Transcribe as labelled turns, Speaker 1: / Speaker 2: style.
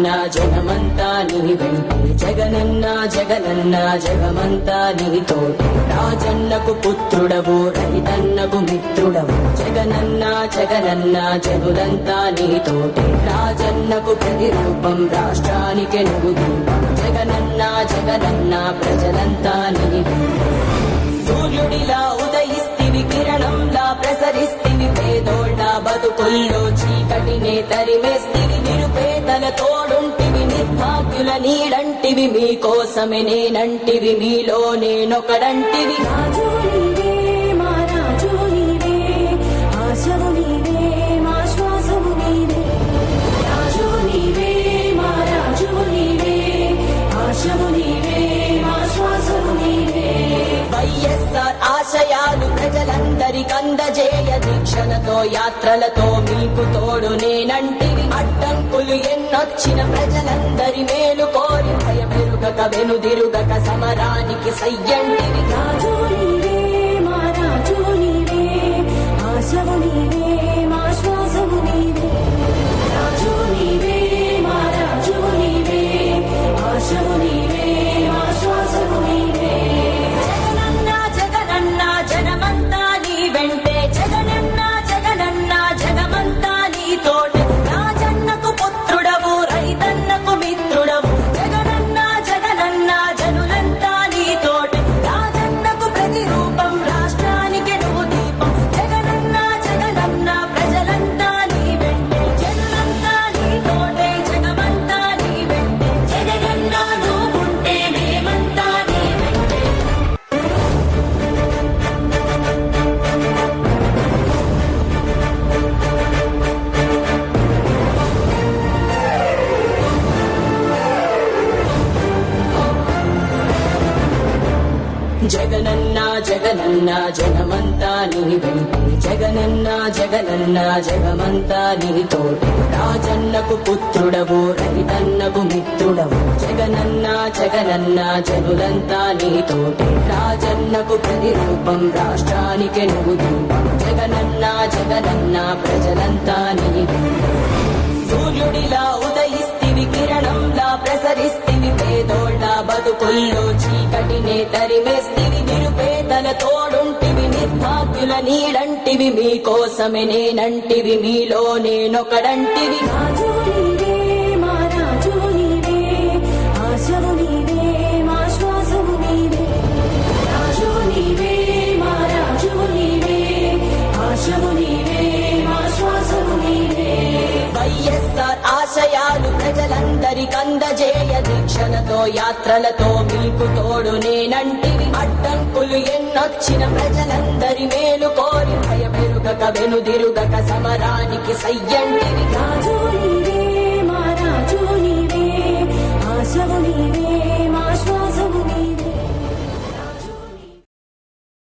Speaker 1: జగనన్న జగమంతా నీ వెంటే జగనన్న జగనన్న జగమంతా నీతోటి రాజన్నకు పుత్రుడవు రైతన్నకు మిత్రుడవు జగనన్న జగనన్న జనులంతా నీతోటి రాజన్నకు ప్రతిరూపం రాష్ట్రానికి నువ్వు దీపం జగనన్న జగనన్న ప్రజలంతా నీ వెంటే సూర్యుడిలా ఉదయిస్తివి కిరణంలా ప్రసరిస్తివి పేదోళ్ళ బతుకుల్లో చీకటినే తరిమేస్తివి నిరుపేదల తోడుంటివి నిర్భాగ్యుల నీడంటివి మీకోసమే నేనంటివి మీలో నేనొకడంటివి
Speaker 2: రాజు నీవే మా రాజు నీవే ఆశవు నీవే మా శ్వాసవు నీవే రాజు నీవే మా రాజు నీవే ఆశవు నీవే మా శ్వాసవు నీవే
Speaker 1: వైఎస్ఆర్ ఆశయాలు ప్రజలందరికందజేయ దీక్షలతో యాత్రలతో మీకు తోడు నేనంటివి అడ్డంకులు ఎన్నొచ్చిన ప్రజలందరి మేలు కోరి భయమెరుగక వెనుదిరుగక సమరానికి సయ్యంటివి
Speaker 2: రాజు నీవే మా రాజు నీవే ఆశవు నీవే మా శ్వాసవు నీవే రాజు నీవే మా రాజు నీవే ఆశవు నీవే మా శ్వాసవు నీవే
Speaker 1: జగనన్న జగనన్న జనమంతా నీ వెంటే జగనన్న జగనన్న జగమంతా నీతోటి రాజన్నకు పుత్రుడవు రైతన్నకు మిత్రుడవు జగనన్న జగనన్న జనులంతా నీతోటి రాజన్నకు ప్రతిరూపం రాష్ట్రానికి నువ్వు దీపం జగనన్న జగనన్న ప్రజలంతా నీ వెంటే జనులంతా నీతోటే జగమంతా నీ వెంటే జగనన్న నువ్వుంటే మేమంతా నీ వెంటే జగనన్న జగనన్న జగమంతా నీ వెంటే జగనన్న జగనన్న జగమంతా నీతోటి రాజన్నకు పుత్రుడవు రైతన్నకు మిత్రుడవు జగనన్న జగనన్న జనులంతా నీతోటి రాజన్నకు ప్రతిరూపం రాష్ట్రానికి నువ్వు దీపం జగనన్న జగనన్న ప్రజలంతా నీ వెంటే సూర్యుడిలా ఉదయిస్తివి కిరణంలా ప్రసరిస్తివి పేదోళ్ళ బతుకుల్లో చీకటినే తరిమేస్తివి నిరుపేదల తోడుంటివి నిర్భాగ్యుల నీడంటివి మీకోసమే నేనంటివి మీలో నేనొకడంటివి
Speaker 2: రాజు నీవే మా రాజు నీవే ఆశవు నీవే మా శ్వాసవు నీవే రాజు నీవే మా రాజు నీవే ఆశవు నీవే మా శ్వాసవు నీవే
Speaker 1: వైఎస్ఆర్ ఆశయాలు ప్రజలందరికందజేయ దీక్షలతో యాత్రలతో మీకు తోడు నేనంటివి అడ్డంకులు ఎన్నొచ్చిన ప్రజలందరి మేలు కోరి భయమెరుగక వెనుదిరుగక సమరానికి సయ్యంటివి
Speaker 2: రాజు నీవే మా రాజు నీవే ఆశవు